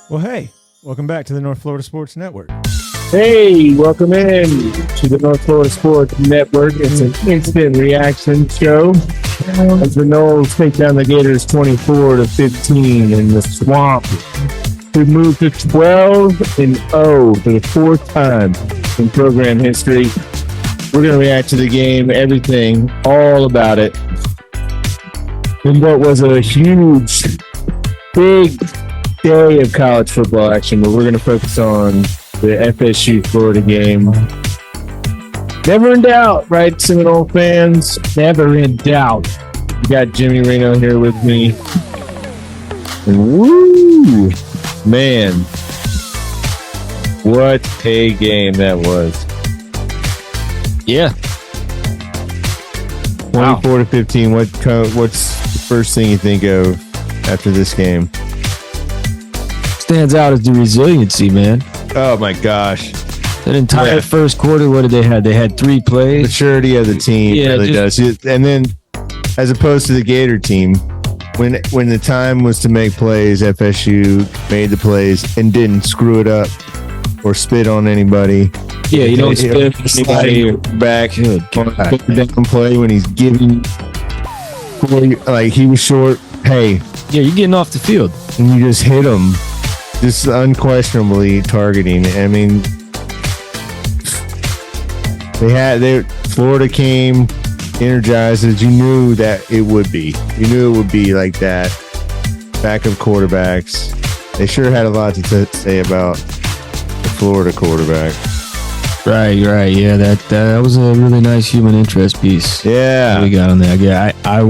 Well, hey, welcome back to the North Florida Sports Network. Hey, welcome in to the North Florida Sports Network. It's an instant reaction show as the Noles take down the Gators 24-15 in the swamp. We moved to 12-0 for the fourth time in program history. We're going to react to the game, everything, all about it. And what was a huge, big day of college football action, but we're going to focus on the FSU Florida game. Never in doubt, right, Seminole fans? Never in doubt. We got Jimmy Reno here with me. And woo, man, what a game that was. Yeah. 24-15. What's the first thing you think of after this game? Stands out as the resiliency, man. Oh my gosh. That entire first quarter, what did they have? They had 3 plays. Maturity of the team really does. And then as opposed to the Gator team, when the time was to make plays, FSU made the plays and didn't screw it up or spit on anybody. Yeah, you don't spit anybody back. Down play when he's giving, like he was short. Hey. Yeah, you're getting off the field. And you just hit him. Just unquestionably targeting. I mean, Florida came energized as you knew that it would be. You knew it would be like that. Backup quarterbacks. They sure had a lot to say about the Florida quarterback. Right. Yeah, that was a really nice human interest piece. Yeah, we got on there. Yeah, I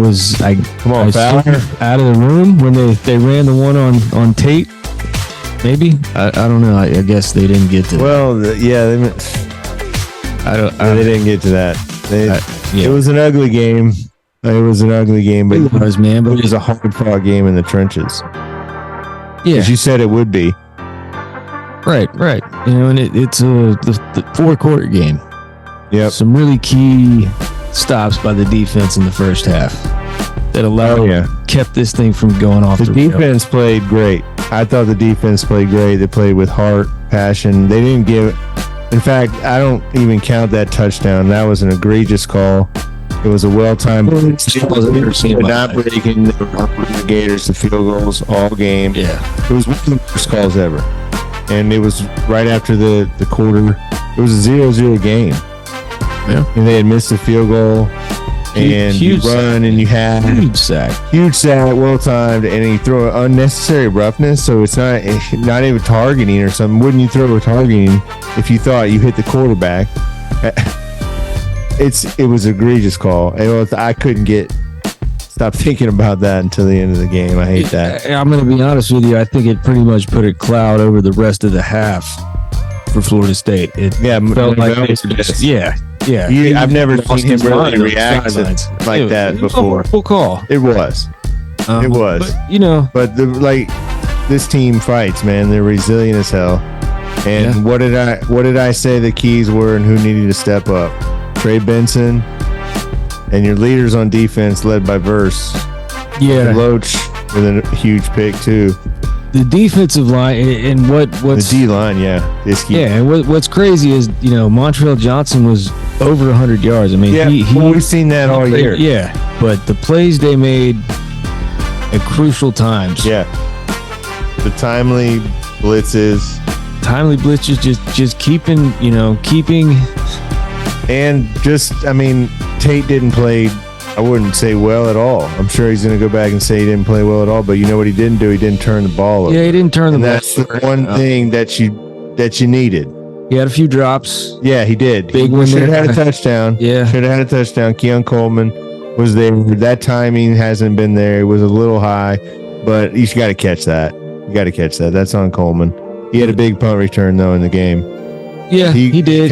come on, Fowler, out of the room when they ran the one on tape. Maybe I don't know. I guess they didn't get to. Well, they didn't get to that. It was an ugly game. But it was, man. But it was a hard-fought game in the trenches. Yeah, as you said, it would be. Right. You know, and it's the 4-quarter game. Yep. Some really key stops by the defense in the first half that kept this thing from going off. The defense played great. I thought the defense played great. They played with heart, passion. They didn't give it. In fact, I don't even count that touchdown. That was an egregious call. It was a well-timed. Not breaking the Gators to field goals all game. Yeah. It was one of the worst calls ever. And it was right after the quarter. It was a 0-0 game. Yeah. And they had missed a field goal. And you run and you have huge sack, well timed, and you throw unnecessary roughness. So it's not even targeting or something. Wouldn't you throw a targeting if you thought you hit the quarterback? It was an egregious call. I couldn't stop thinking about that until the end of the game. I hate that. I'm going to be honest with you. I think it pretty much put a cloud over the rest of the half for Florida State. It felt like Yeah, I've never seen him really react like that before. Full call. It was. It was. But, this team fights, man. They're resilient as hell. And what did I say the keys were and who needed to step up? Trey Benson and your leaders on defense led by Verse. Yeah. Loach with a huge pick too. The defensive line and what's the D line, and what's crazy is Montreal Johnson was over 100 yards. I mean, we've seen that all year. Yeah, but the plays they made at crucial times. Yeah, the timely blitzes, just keeping. And Tate didn't play. I wouldn't say well at all. I'm sure he's going to go back and say he didn't play well at all. But you know what he didn't do? He didn't turn the ball over. Yeah, he didn't turn the ball over. That's the one thing that you needed. He had a few drops. Yeah, he did. Big one. Should have had a touchdown. Yeah. Should have had a touchdown. Keon Coleman was there. That timing hasn't been there. It was a little high, but you got to catch that. That's on Coleman. He had a big punt return, though, in the game. Yeah, he did.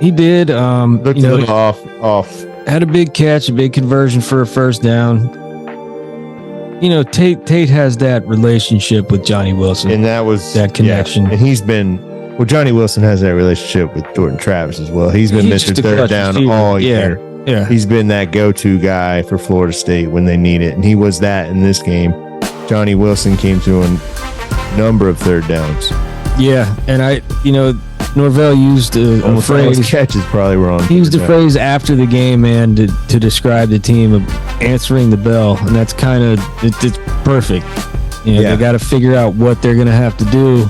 He did. Looked a little off. Had a big catch, a big conversion for a first down. Tate has that relationship with Johnny Wilson. And that was that connection. Yeah. And he's been, Johnny Wilson has that relationship with Jordan Travis as well. He's been Mr. Third Down all year. Yeah. He's been that go-to guy for Florida State when they need it. And he was that in this game. Johnny Wilson came to him number of third downs. Yeah, and Norvell used a phrase. Catch is probably wrong. He used a phrase after the game, man, to describe the team of answering the bell, and that's kind of it's perfect. They got to figure out what they're going to have to do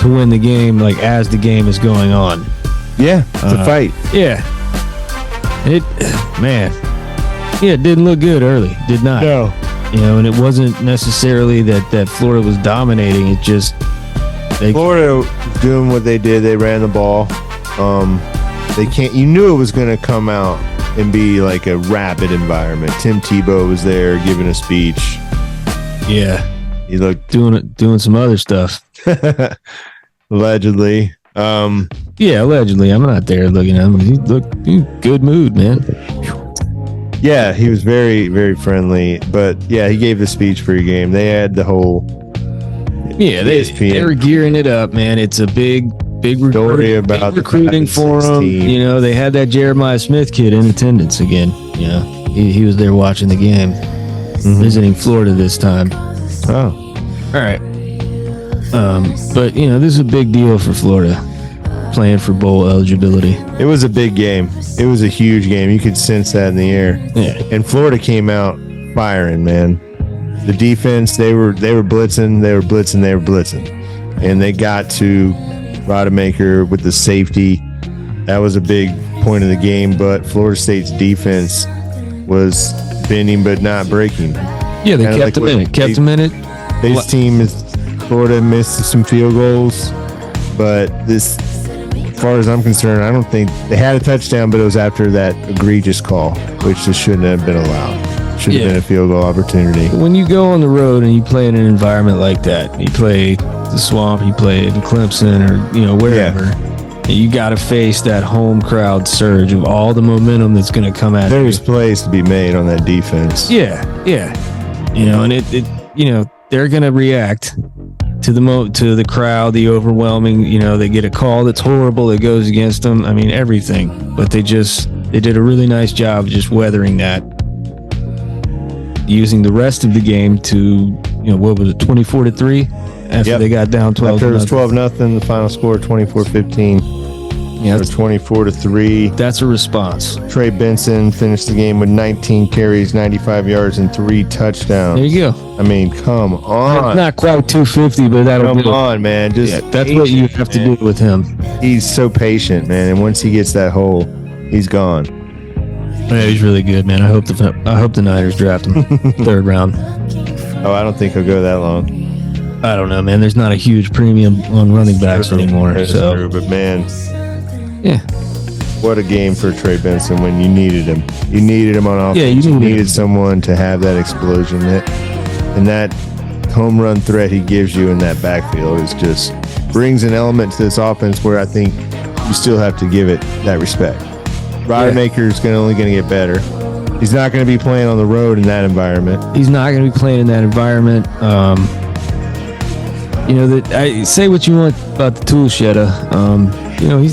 to win the game, like as the game is going on. Yeah, it's a fight. Yeah, it didn't look good early. Did not. No. And it wasn't necessarily that Florida was dominating. It just Florida doing what they did. They ran the ball. You knew it was going to come out and be like a rapid environment. Tim Tebow was there giving a speech. Yeah, he looked doing some other stuff. Allegedly. Allegedly. I'm not there looking at him. He looked in good mood, man. Yeah, he was very, very friendly. But yeah, he gave the speech for your game. They had the whole. Yeah, they were gearing it up, man. It's a big story about recruiting for them. They had that Jeremiah Smith kid in attendance again. He was there watching the game, visiting Florida this time. Oh, all right. But this is a big deal for Florida, playing for bowl eligibility. It was a big game. It was a huge game. You could sense that in the air. Yeah. And Florida came out firing, man. The defense, they were blitzing, and they got to Rodemaker with the safety. That was a big point of the game, but Florida State's defense was bending but not breaking. Yeah, they kept them in it. This team Florida missed some field goals, but as far as I'm concerned, I don't think they had a touchdown, but it was after that egregious call, which just shouldn't have been allowed. Should have been a field goal opportunity. When you go on the road and you play in an environment like that, you play the Swamp, you play in Clemson, or wherever, you got to face that home crowd surge of all the momentum that's going to come at you. There's plays to be made on that defense. Yeah. And they're going to react to the crowd, the overwhelming. They get a call that's horrible, it goes against them. I mean, everything. But they did a really nice job of just weathering that. Using the rest of the game to, 24-3 after they got down 12. After it was 12-0, the final score 24-15. Yeah, 24-3. That's a response. Trey Benson finished the game with 19 carries, 95 yards, and 3 touchdowns. There you go. I mean, come on. Not quite 250, but that'll come on, man. That's what you have to do with him. He's so patient, man, and once he gets that hole, he's gone. Yeah, he's really good, man. I hope the Niners draft him third round. Oh, I don't think he'll go that long. I don't know, man. There's not a huge premium on running backs anymore. That's true, but man, yeah, what a game for Trey Benson when you needed him. You needed him on offense. Yeah, you needed someone to have that explosion. And that home run threat he gives you in that backfield is just brings an element to this offense where I think you still have to give it that respect. Rodemaker's only going to get better. He's not going to be playing on the road in that environment. He's not going to be playing in that environment. I say what you want about the tool shedder.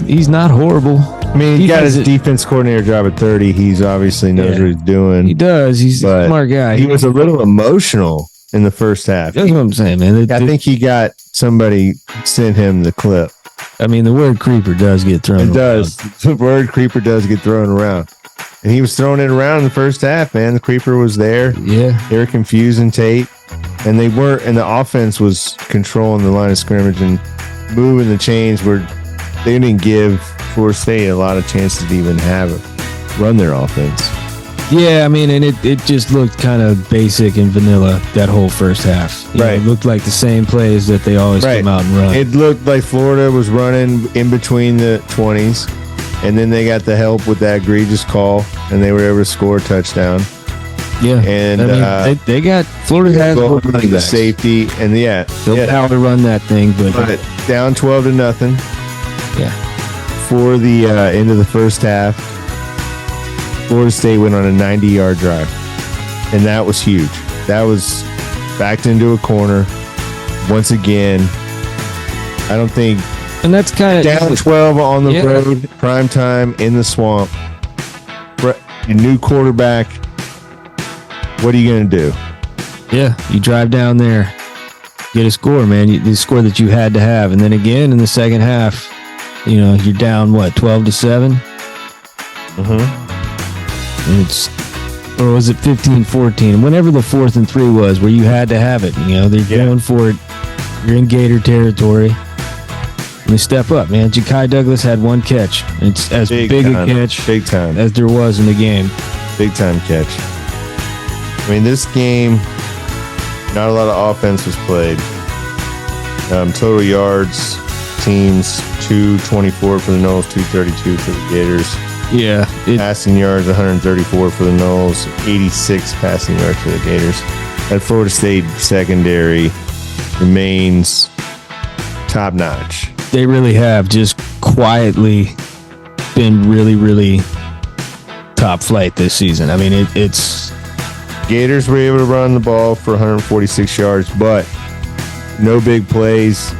He's not horrible. I mean, he got his defense coordinator job at 30. He's obviously knows what he's doing. He does. He's a smart guy. He was a little emotional in the first half. That's what I'm saying, man. I think he got somebody sent him the clip. I mean, the word creeper does get thrown around. It does. The word creeper does get thrown around. And he was throwing it around in the first half, man. The creeper was there. Yeah. They were confusing Tate. And they weren't, and the offense was controlling the line of scrimmage and moving the chains where they didn't give Florida State a lot of chances to even run their offense. Yeah, I mean, and it just looked kind of basic and vanilla that whole first half. It looked like the same plays that they always come out and run. It looked like Florida was running in between the 20s, and then they got the help with that egregious call, and they were able to score a touchdown. Yeah, and I mean, they got Florida has running backs. Safety, and they'll power to run that thing, but down 12-0. Yeah, for the end of the first half, Florida State went on a 90-yard drive, and that was huge. That was backed into a corner once again. I don't think, and that's kind of down 12 on the road, prime time in the Swamp. Your new quarterback. What are you going to do? Yeah, you drive down there. get a score, man. The score that you had to have. And then again in the second half, you're down, 12-7? Or was it 15-14? Whenever the 4th and 3 was, where you had to have it. They're going for it. You're in Gator territory. And they step up, man. Ja'Kai Douglas had one catch. It's as big a catch as there was in the game. Big time catch. I mean, this game, not a lot of offense was played. Total yards, teams 224 for the Noles, 232 for the Gators. Yeah. Passing yards, 134 for the Noles, 86 passing yards for the Gators. That Florida State secondary remains top notch. They really have just quietly been really, really top flight this season. I mean, it's Gators were able to run the ball for 146 yards, but no big plays.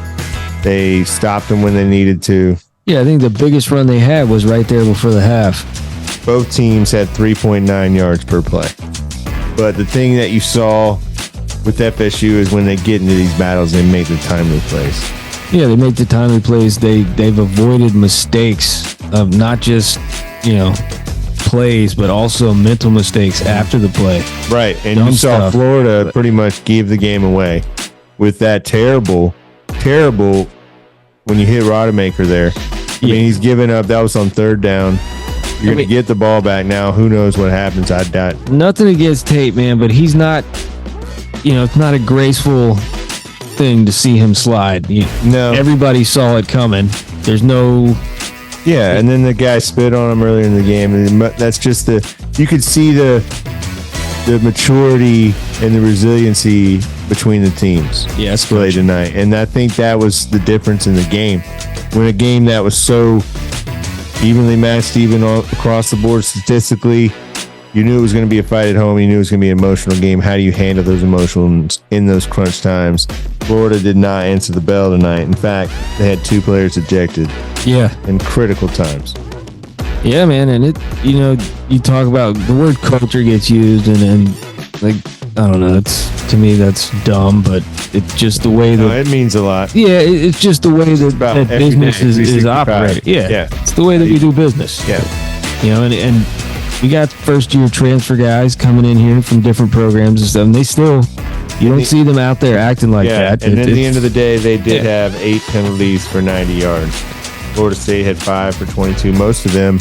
They stopped them when they needed to. Yeah, I think the biggest run they had was right there before the half. Both teams had 3.9 yards per play. But the thing that you saw with FSU is when they get into these battles, they make the timely plays. Yeah, they make the timely plays. They've avoided mistakes of not just, plays, but also mental mistakes after the play. Right, and you saw Florida pretty much gave the game away with that terrible, when you hit Rodemaker there. I mean, he's given up. That was on 3rd down. You're going to get the ball back now. Who knows what happens? I doubt. Nothing against Tate, man, but he's not, it's not a graceful thing to see him slide. No. Everybody saw it coming. There's no... Yeah, and then the guy spit on him earlier in the game, and that's just you could see the maturity and the resiliency between the teams. Yes, played tonight, and I think that was the difference in the game. When a game that was so evenly matched, even across the board statistically, you knew it was going to be a fight at home. You knew it was going to be an emotional game. How do you handle those emotions in those crunch times? Florida did not answer the bell tonight. In fact, they had 2 players ejected. Yeah. In critical times. Yeah, man. And you talk about the word culture gets used and like, I don't know. To me, that's dumb, but it's just the way that it means a lot. Yeah. It's just the way that business is operated. Yeah. It's the way that we do business. Yeah. And we got first-year transfer guys coming in here from different programs and stuff, and they still, you don't see them out there acting like that. And at the end of the day, they did have 8 penalties for 90 yards. Florida State had 5 for 22. Most of them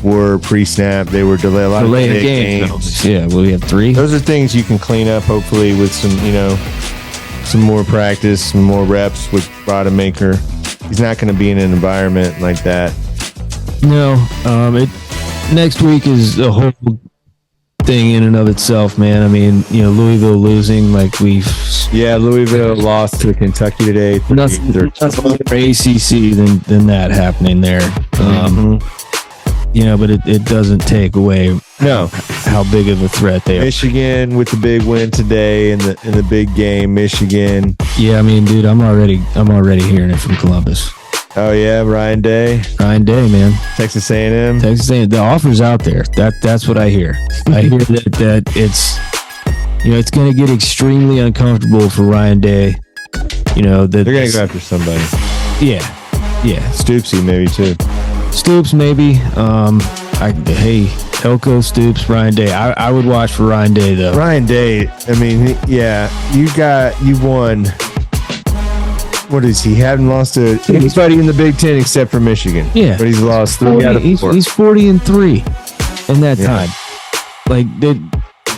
were pre-snap. They were delayed. A lot of delayed games. Yeah, well, we have 3. Those are things you can clean up, hopefully, with some more practice, some more reps with Rodemaker. He's not going to be in an environment like that. No, next week is a whole thing in and of itself, man. I mean, Louisville losing like Louisville lost to Kentucky today. Nothing more ACC than that happening there. But it doesn't take away how big of a threat they are. Michigan with the big win today in the big game. Michigan. Yeah, I mean, dude, I'm already hearing it from Columbus. Oh yeah, Ryan Day, man. Texas A&M. The offer's out there. That's what I hear. I hear that it's it's going to get extremely uncomfortable for Ryan Day. That they're going to go after somebody. Yeah. Stoopsy maybe too. Stoops maybe. Elko, Stoops, Ryan Day. I would watch for Ryan Day though. Ryan Day. I mean, you won. What is he? Hadn't lost to anybody in the Big Ten except for Michigan. Yeah, but he's lost 3 out of 4. He's 40-3 in that time. Like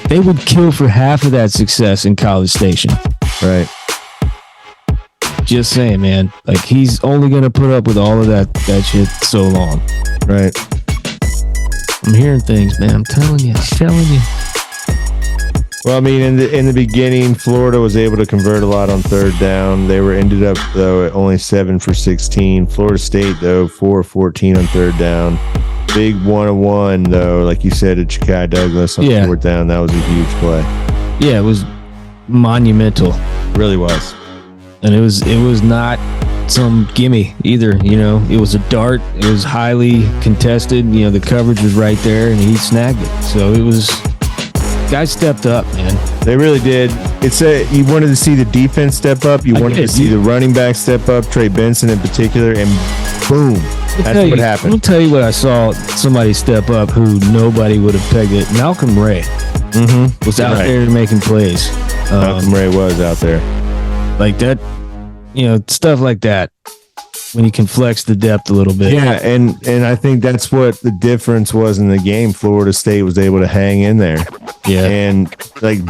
they would kill for half of that success in College Station. Right. Just saying, man. Like he's only gonna put up with all of that shit so long. Right. I'm hearing things, man. I'm telling you. Well, I mean, in the beginning, Florida was able to convert a lot on 3rd down. They ended up though at only 7 for 16. Florida State though 4 of 14 on 3rd down. Big 1-on-1 though, like you said, at Ja'Kai Douglas on 4th down. That was a huge play. Yeah, it was monumental. It really was. And it was not some gimme either. It was a dart. It was highly contested. The coverage was right there, and he snagged it. So it was. Guys stepped up, man. They really did. You wanted to see the defense step up. You wanted to see the running back step up, Trey Benson in particular, and boom, that's what happened. I'll tell you what I saw somebody step up who nobody would have pegged it. Malcolm Ray was out there making plays. Malcolm Ray was out there. Like that, stuff like that. When you can flex the depth a little bit. Yeah, and I think that's what the difference was in the game. Florida State was able to hang in there. Yeah. And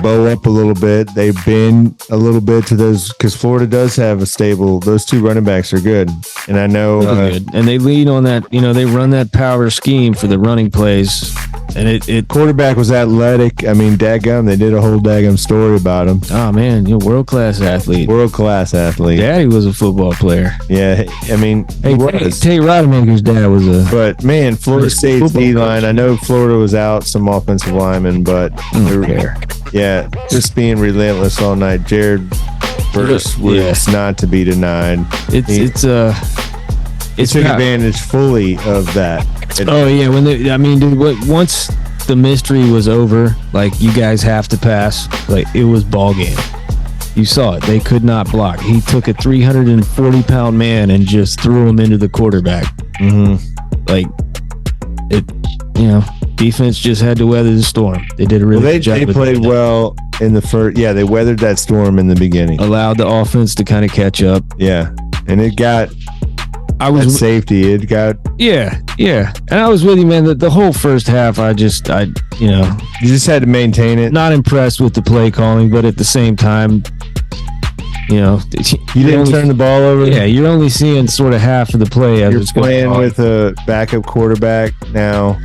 bow up a little bit. They bend a little bit to those, because Florida does have a stable. Those two running backs are good. And I know. Good. And they lead on that, they run that power scheme for the running plays. And it quarterback was athletic. I mean, dadgum, they did a whole daggum story about him. Oh, man, world-class athlete. Daddy was a football player. Yeah, I mean, Tay Rodemaker's dad was a... But, man, Florida State's D-line, I know Florida was out, some offensive linemen, but... Yeah, just being relentless all night. Jared Verse was not to be denied. He took advantage fully of that. Once the mystery was over, you guys have to pass, it was ball game. You saw it. They could not block. He took a 340-pound man and just threw him into the quarterback. Defense just had to weather the storm. They did a really good job. They played well in the first. Yeah, they weathered that storm in the beginning. Allowed the offense to kind of catch up. Yeah, and it got... safety. It got... Yeah. And I was with you, man. The whole first half, you just had to maintain it. Not impressed with the play calling, but at the same time, you didn't turn the ball over. Yeah, you're only seeing sort of half of the play. You're playing with a backup quarterback now.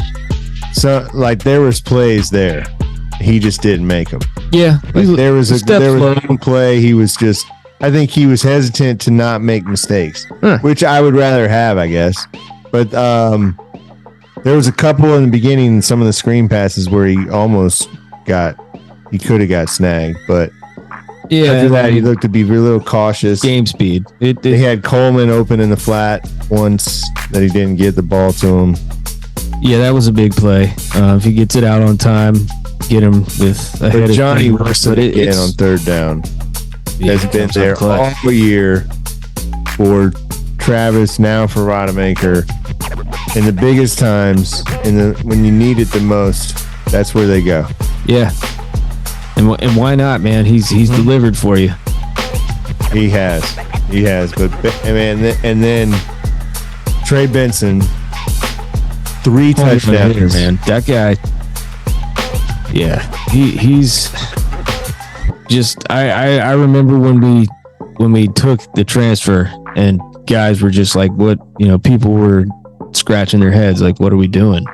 So, there was plays there. He just didn't make them. Yeah. There was one play. He was just... I think he was hesitant to not make mistakes, which I would rather have, I guess. But there was a couple in the beginning in some of the screen passes where he could have got snagged. But after that, he looked to be a little cautious. Game speed. They had Coleman open in the flat once that he didn't get the ball to him. Yeah, that was a big play. If he gets it out on time, get him with a head of Johnny Wilson again on third down. Has been there all year for Travis, now for Rodemaker. In the biggest times, when you need it the most, that's where they go. Yeah, and why not, man? He's delivered for you. He has. But man, and then Trey Benson, 3 touchdowns. Hitter, man, that guy. Yeah, he's. Just I remember when we took the transfer and guys were just like, what, people were scratching their heads like, what are we doing?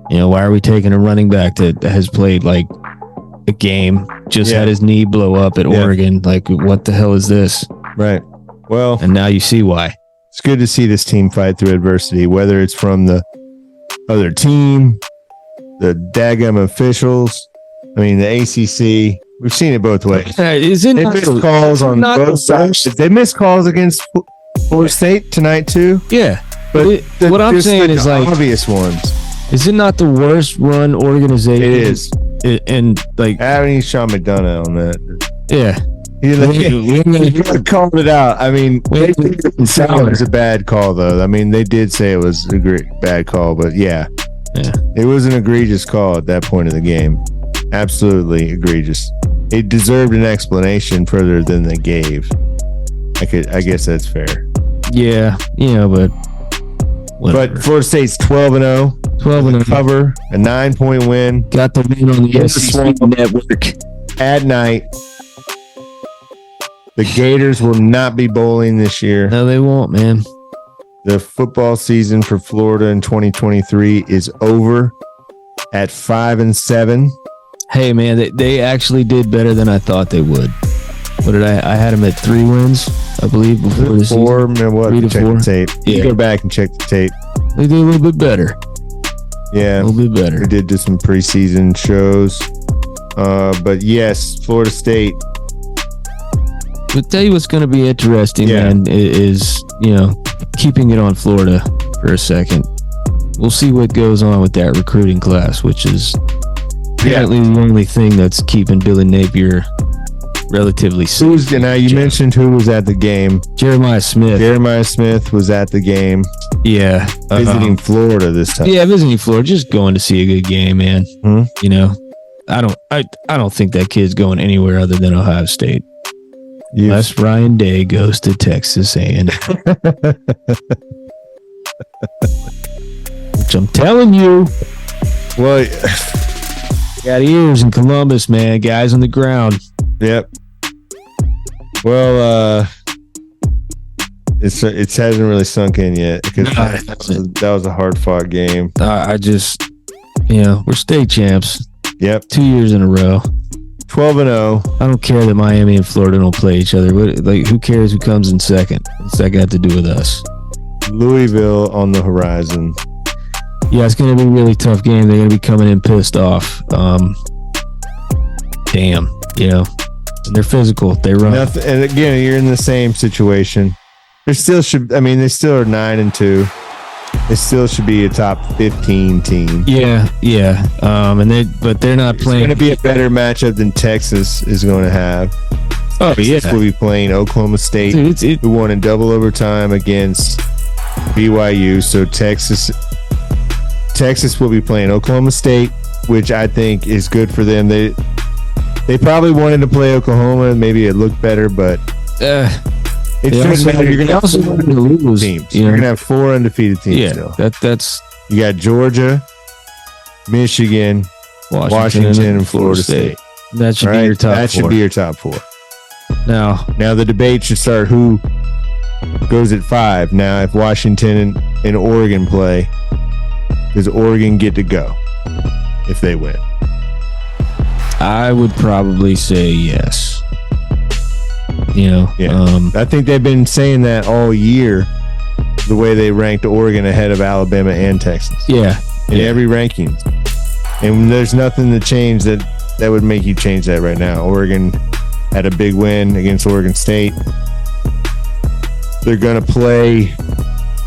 Why are we taking a running back that has played a game, had his knee blow up at Oregon? What the hell is this? Right. Well, and now you see why. It's good to see this team fight through adversity, whether it's from the other team, the daggum officials, the ACC. We've seen it both ways. They missed calls on both sides. They missed calls against Florida State tonight too. Yeah, but what I'm saying is obvious ones. Is it not the worst run organization? It is. And I haven't even Sean McDonough on that. Yeah. He called it out. It was a bad call though. They did say it was a bad call, but it was an egregious call at that point of the game. Absolutely egregious. It deserved an explanation further than they gave. I guess that's fair. Yeah, but whatever. But Florida State's 12-0. 12-0. Cover, a 9-point win. Got the win on the SEC network. At night. The Gators will not be bowling this year. No, they won't, man. The football season for Florida in 2023 is over at 5-7. Hey, man, they actually did better than I thought they would. What did I had them at 3 wins, I believe, before the season. 3 to 4. Tape. Yeah. You go back and check the tape. They did a little bit better. Yeah. A little bit better. We did do some preseason shows. But yes, Florida State. I'll tell you what's going to be interesting, man, is, keeping it on Florida for a second. We'll see what goes on with that recruiting class, which is apparently the only thing that's keeping Billy Napier relatively safe. Who's now? You mentioned who was at the game. Jeremiah Smith. Jeremiah Smith was at the game. Yeah, Visiting Florida this time. Yeah, visiting Florida, just going to see a good game, man. Hmm? You know, I don't think that kid's going anywhere other than Ohio State. Unless Ryan Day goes to Texas A&M. Which I'm telling you. Well, got ears in Columbus, man. Guys on the ground. Yep. Well, it hasn't really sunk in yet because that was a hard fought game. We're state champs. Yep. 2 years in a row. 12-0. I don't care that Miami and Florida don't play each other. Who cares who comes in second? What's that got to do with us? Louisville on the horizon. Yeah, it's going to be a really tough game. They're going to be coming in pissed off. Damn, and they're physical. They run. And again, you're in the same situation. They still are 9-2. They still should be a top 15 team. Yeah. But they're not playing. It's going to be a better matchup than Texas is going to have. Oh, Texas will be playing Oklahoma State, who won in double overtime against BYU. So Texas will be playing Oklahoma State, which I think is good for them. They probably wanted to play Oklahoma. Maybe it looked better, but it doesn't matter. You're going to also lose teams. You're going to have 4 undefeated teams. Still. That's you got Georgia, Michigan, Washington, and Florida State. That should be your top 4. That should be your top 4. Now the debate should start who goes at 5. Now, if Washington and Oregon play, does Oregon get to go if they win? I would probably say yes. I think they've been saying that all year, the way they ranked Oregon ahead of Alabama and Texas. Yeah. In every ranking. And there's nothing to change that would make you change that right now. Oregon had a big win against Oregon State. They're going to play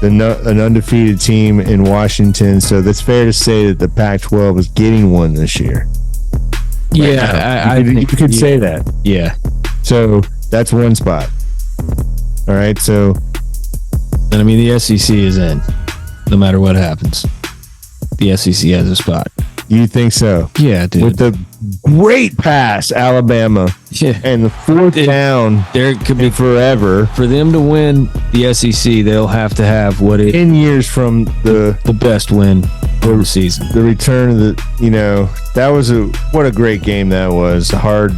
an undefeated team in Washington, so that's fair to say that the Pac-12 is getting one this year. Yeah, you could say that. Yeah. So that's one spot. All right, so... And I mean, the SEC is in, no matter what happens. The SEC has a spot. You think so? Yeah, dude. With the great pass, Alabama, and the 4th down, there could be forever. For them to win the SEC, they'll have to have 10 years from the best win of the season. The return of that was what a great game that was. Hard.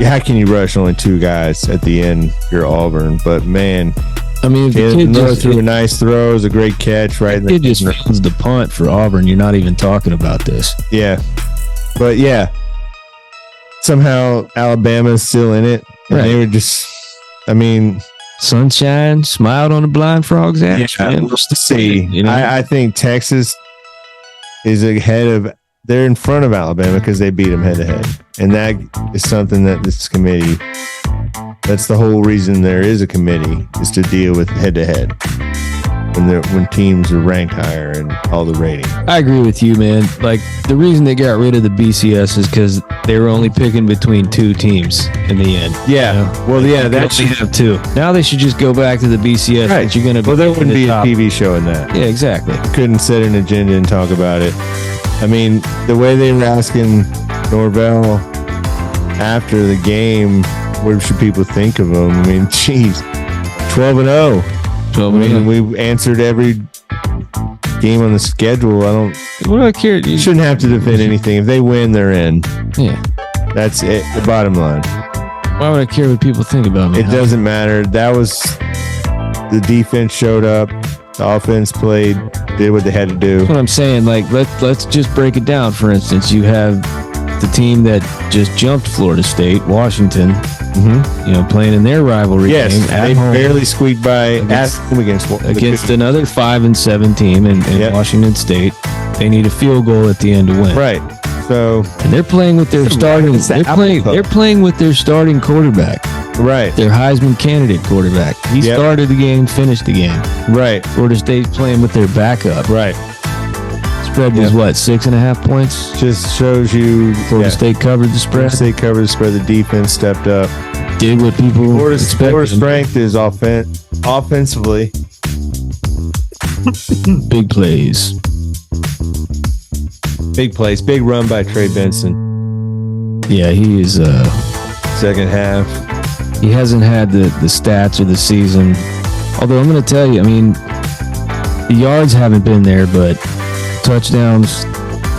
How can you rush only 2 guys at the end? You're Auburn, but man. I mean, if the kid threw a nice throw, it was a great catch, right? The kid just runs the punt for Auburn. You're not even talking about this. Yeah. But yeah, somehow Alabama's still in it. And They were just, sunshine smiled on the blind frog's ass. Yeah, we'll see. I think Texas is they're in front of Alabama because they beat them head to head. And that is something that this committee, that's the whole reason there is a committee, is to deal with head to head when teams are ranked higher and all the ratings. I agree with you, man. Like, the reason they got rid of the BCS is because they were only picking between 2 teams in the end. Yeah. Well, yeah, that should have 2. Now they should just go back to the BCS. Right. You're gonna well, there wouldn't be a TV show in that. Yeah, exactly. Couldn't set an agenda and talk about it. I mean, the way they were asking Norvell after the game, what should people think of him? I mean, geez, 12-0. 12-0. We answered every game on the schedule. What do I care? You shouldn't have to defend anything. If they win, they're in. Yeah. That's it. The bottom line. Why would I care what people think about me? It doesn't matter. That was the defense showed up. The offense did what they had to do. That's what I'm saying. Like, let's just break it down. For instance, you have the team that just jumped Florida State, Washington, playing in their rivalry game. Yes, they barely squeaked by against another 5-7 team in Washington State. They need a field goal at the end to win. Right. So, and they're playing with their starting. They're playing with their starting quarterback. Right. Their Heisman candidate quarterback. He started the game, finished the game. Right. Florida State's playing with their backup. Right. Spread was what, 6.5 points? Just shows you Florida State covered the spread. State covered the spread. The defense stepped up. Did what people Florida's expected. strength is offensively. Big plays. Big plays. Big run by Trey Benson. Yeah, he is. Second half. He hasn't had the stats of the season. Although I'm going to tell you, I mean, the yards haven't been there, but touchdowns,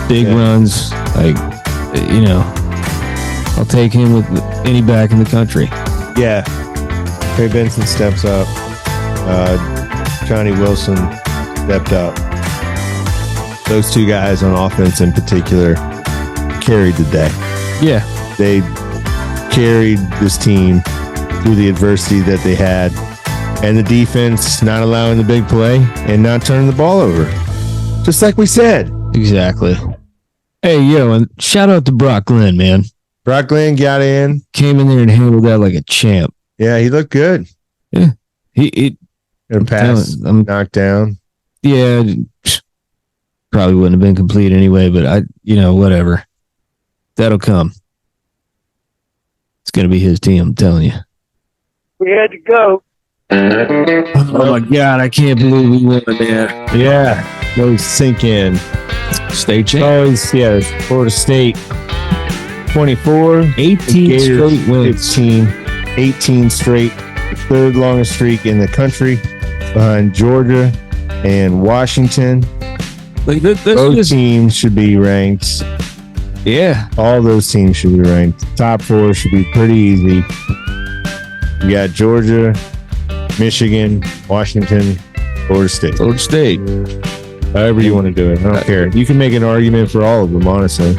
big runs, like, you know, I'll take him with any back in the country. Yeah. Trey Benson steps up. Johnny Wilson stepped up. Those two guys on offense in particular carried the day. Yeah. They carried this team through the adversity that they had. And the defense not allowing the big play and not turning the ball over. Just like we said. Exactly. Hey, yo, and shout out to Brock Glenn, man. Brock Glenn got in. Came in there and handled that like a champ. Yeah, he looked good. Yeah. He a pass knocked down. Yeah. Probably wouldn't have been complete anyway, but whatever. That'll come. It's going to be his team, I'm telling you. We had to go. Oh my God, I can't believe we won there. Yeah. Those sink in. State champ. Always, Florida State 24. 18 straight wins. 18 straight. Third longest streak in the country behind Georgia and Washington. Like those teams should be ranked. Yeah. All those teams should be ranked. Top four should be pretty easy. You got Georgia, Michigan, Washington, Florida State. Florida State. However you want to do it. I don't care. You can make an argument for all of them, honestly.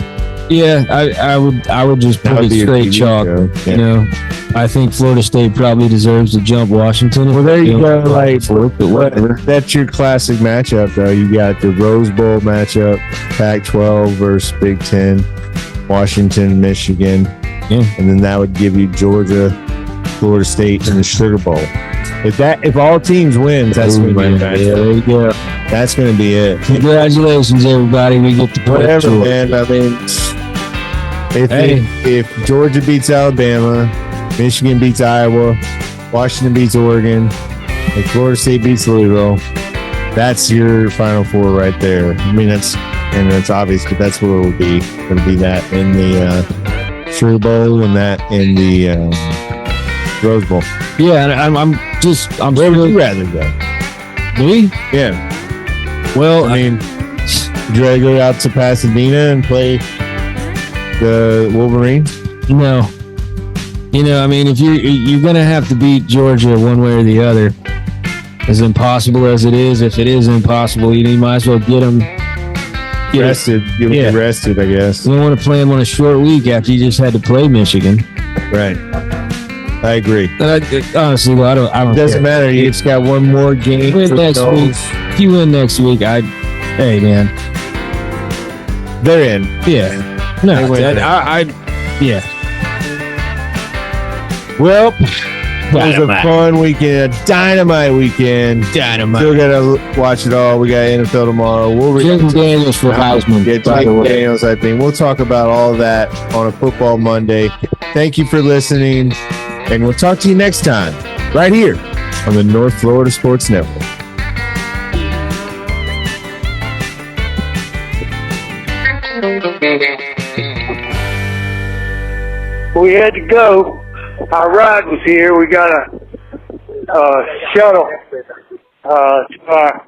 Yeah, I would just put it straight chalk. Yeah. You know, I think Florida State probably deserves to jump Washington. Well, there you go. Like, whatever. That's your classic matchup, though. You got the Rose Bowl matchup, Pac-12 versus Big Ten, Washington, Michigan, and then that would give you Georgia, Florida State, and the Sugar Bowl. If all teams win, that's going to be it. There you go. That's going to be it. Congratulations, everybody. We get the whatever, man. I mean, if Georgia beats Alabama, Michigan beats Iowa, Washington beats Oregon, and Florida State beats Louisville, that's your Final Four right there. I mean, that's obvious, but that's what it will be. It's going to be that in the Sugar Bowl and that in the Rose Bowl. Yeah, I'm where would you rather go? Me? Yeah. Well, I mean, would you rather go out to Pasadena and play the Wolverines? No. You know, I mean, if you're going to have to beat Georgia one way or the other, as impossible as it is, if it is impossible, you might as well get them rested. Get them rested, I guess. You don't want to play them on a short week after you just had to play Michigan. Right. I agree. Honestly, well, I don't. It doesn't matter. You just got one more game. Win next week. If you win next week, hey man, they're in. Yeah. No, yeah. Well, it was a fun weekend, a dynamite weekend. Dynamite. Still gotta watch it all. We got NFL tomorrow. We'll Jaden Daniels for Heisman. Get Jaden Daniels, I think. We'll talk about all that on a Football Monday. Thank you for listening. And we'll talk to you next time, right here on the North Florida Sports Network. We had to go. Our ride was here. We got a shuttle to our